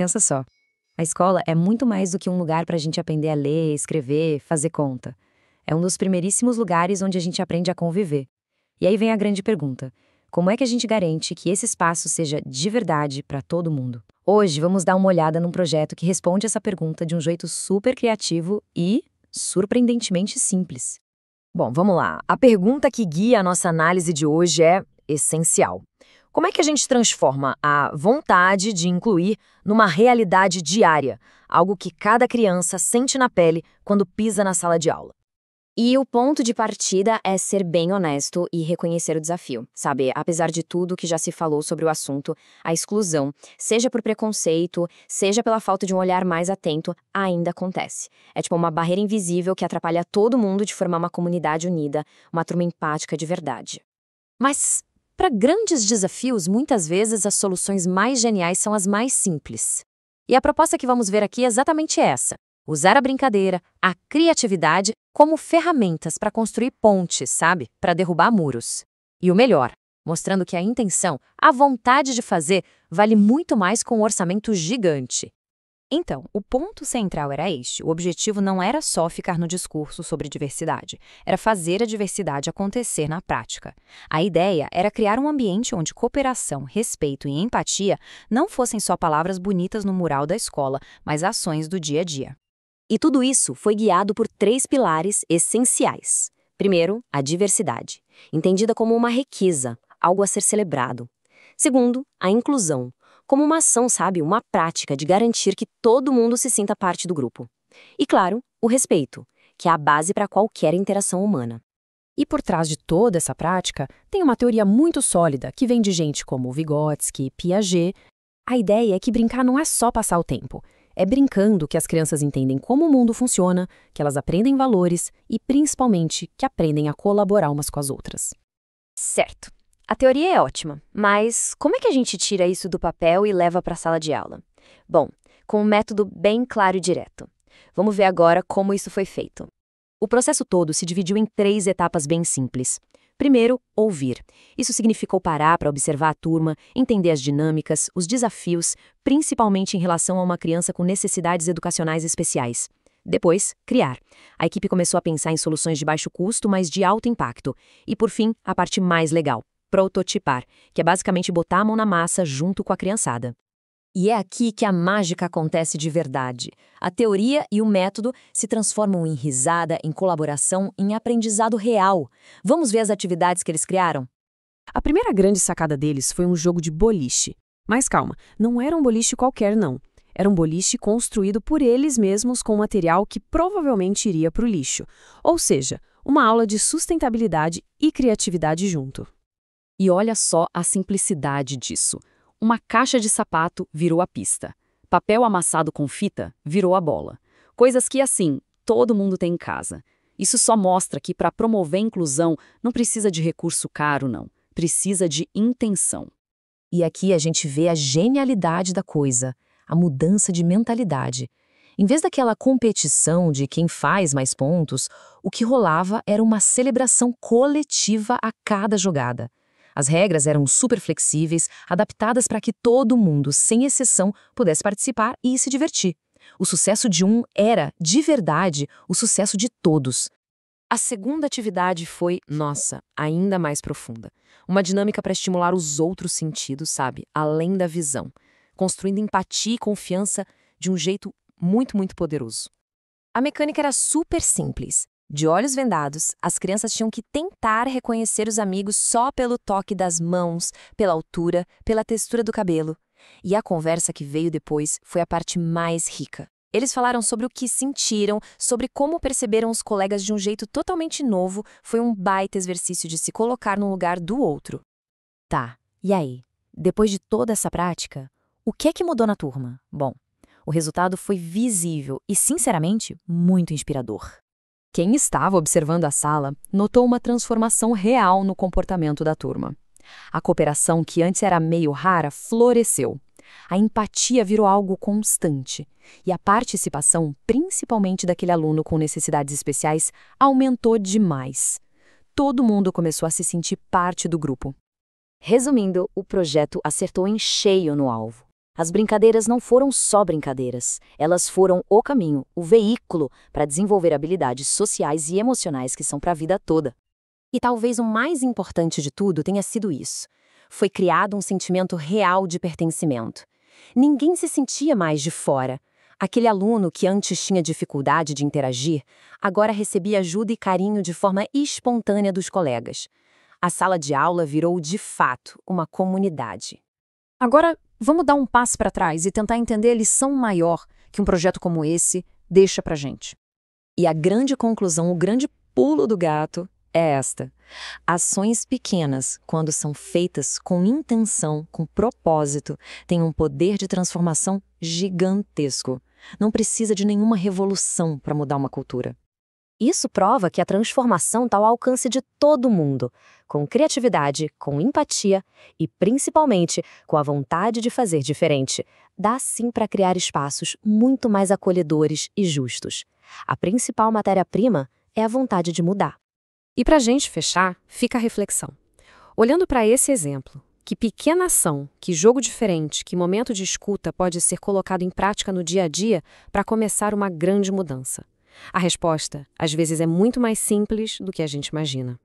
Pensa só. A escola é muito mais do que um lugar para a gente aprender a ler, escrever, fazer conta. É um dos primeiríssimos lugares onde a gente aprende a conviver. E aí vem a grande pergunta: como é que a gente garante que esse espaço seja de verdade para todo mundo? Hoje vamos dar uma olhada num projeto que responde essa pergunta de um jeito super criativo e surpreendentemente simples. Bom, vamos lá. A pergunta que guia a nossa análise de hoje é essencial. Como é que a gente transforma a vontade de incluir numa realidade diária, algo que cada criança sente na pele quando pisa na sala de aula? E o ponto de partida é ser bem honesto e reconhecer o desafio, sabe? Apesar de tudo que já se falou sobre o assunto, a exclusão, seja por preconceito, seja pela falta de um olhar mais atento, ainda acontece. É tipo uma barreira invisível que atrapalha todo mundo de formar uma comunidade unida, uma turma empática de verdade. Mas, para grandes desafios, muitas vezes as soluções mais geniais são as mais simples. E a proposta que vamos ver aqui é exatamente essa: usar a brincadeira, a criatividade, como ferramentas para construir pontes, sabe? Para derrubar muros. E o melhor, mostrando que a intenção, a vontade de fazer, vale muito mais com um orçamento gigante. Então, o ponto central era este. O objetivo não era só ficar no discurso sobre diversidade, era fazer a diversidade acontecer na prática. A ideia era criar um ambiente onde cooperação, respeito e empatia não fossem só palavras bonitas no mural da escola, mas ações do dia a dia. E tudo isso foi guiado por 3 pilares essenciais. Primeiro, a diversidade, entendida como uma riqueza, algo a ser celebrado. Segundo, a inclusão, como uma ação, sabe, uma prática de garantir que todo mundo se sinta parte do grupo. E claro, o respeito, que é a base para qualquer interação humana. E por trás de toda essa prática, tem uma teoria muito sólida que vem de gente como Vygotsky, Piaget. A ideia é que brincar não é só passar o tempo. É brincando que as crianças entendem como o mundo funciona, que elas aprendem valores e, principalmente, que aprendem a colaborar umas com as outras. Certo. A teoria é ótima, mas como é que a gente tira isso do papel e leva para a sala de aula? Bom, com um método bem claro e direto. Vamos ver agora como isso foi feito. O processo todo se dividiu em 3 etapas bem simples. Primeiro, ouvir. Isso significou parar para observar a turma, entender as dinâmicas, os desafios, principalmente em relação a uma criança com necessidades educacionais especiais. Depois, criar. A equipe começou a pensar em soluções de baixo custo, mas de alto impacto. E, por fim, a parte mais legal: prototipar, que é basicamente botar a mão na massa junto com a criançada. E é aqui que a mágica acontece de verdade. A teoria e o método se transformam em risada, em colaboração, em aprendizado real. Vamos ver as atividades que eles criaram? A primeira grande sacada deles foi um jogo de boliche. Mas calma, não era um boliche qualquer, não. Era um boliche construído por eles mesmos com material que provavelmente iria para o lixo. Ou seja, uma aula de sustentabilidade e criatividade junto. E olha só a simplicidade disso. Uma caixa de sapato virou a pista. Papel amassado com fita virou a bola. Coisas que, assim, todo mundo tem em casa. Isso só mostra que para promover a inclusão não precisa de recurso caro, não. Precisa de intenção. E aqui a gente vê a genialidade da coisa, a mudança de mentalidade. Em vez daquela competição de quem faz mais pontos, o que rolava era uma celebração coletiva a cada jogada. As regras eram super flexíveis, adaptadas para que todo mundo, sem exceção, pudesse participar e se divertir. O sucesso de um era, de verdade, o sucesso de todos. A segunda atividade foi, nossa, ainda mais profunda. Uma dinâmica para estimular os outros sentidos, sabe? Além da visão. Construindo empatia e confiança de um jeito muito, muito poderoso. A mecânica era super simples. De olhos vendados, as crianças tinham que tentar reconhecer os amigos só pelo toque das mãos, pela altura, pela textura do cabelo. E a conversa que veio depois foi a parte mais rica. Eles falaram sobre o que sentiram, sobre como perceberam os colegas de um jeito totalmente novo. Foi um baita exercício de se colocar no lugar do outro. Tá, e aí? Depois de toda essa prática, o que é que mudou na turma? Bom, o resultado foi visível e, sinceramente, muito inspirador. Quem estava observando a sala notou uma transformação real no comportamento da turma. A cooperação, que antes era meio rara, floresceu. A empatia virou algo constante. E a participação, principalmente daquele aluno com necessidades especiais, aumentou demais. Todo mundo começou a se sentir parte do grupo. Resumindo, o projeto acertou em cheio no alvo. As brincadeiras não foram só brincadeiras, elas foram o caminho, o veículo para desenvolver habilidades sociais e emocionais que são para a vida toda. E talvez o mais importante de tudo tenha sido isso. Foi criado um sentimento real de pertencimento. Ninguém se sentia mais de fora. Aquele aluno que antes tinha dificuldade de interagir, agora recebia ajuda e carinho de forma espontânea dos colegas. A sala de aula virou, de fato, uma comunidade. Agora, vamos dar um passo para trás e tentar entender a lição maior que um projeto como esse deixa para gente. E a grande conclusão, o grande pulo do gato é esta. Ações pequenas, quando são feitas com intenção, com propósito, têm um poder de transformação gigantesco. Não precisa de nenhuma revolução para mudar uma cultura. Isso prova que a transformação está ao alcance de todo mundo, com criatividade, com empatia e, principalmente, com a vontade de fazer diferente. Dá sim para criar espaços muito mais acolhedores e justos. A principal matéria-prima é a vontade de mudar. E para a gente fechar, fica a reflexão. Olhando para esse exemplo, que pequena ação, que jogo diferente, que momento de escuta pode ser colocado em prática no dia a dia para começar uma grande mudança? A resposta, às vezes, é muito mais simples do que a gente imagina.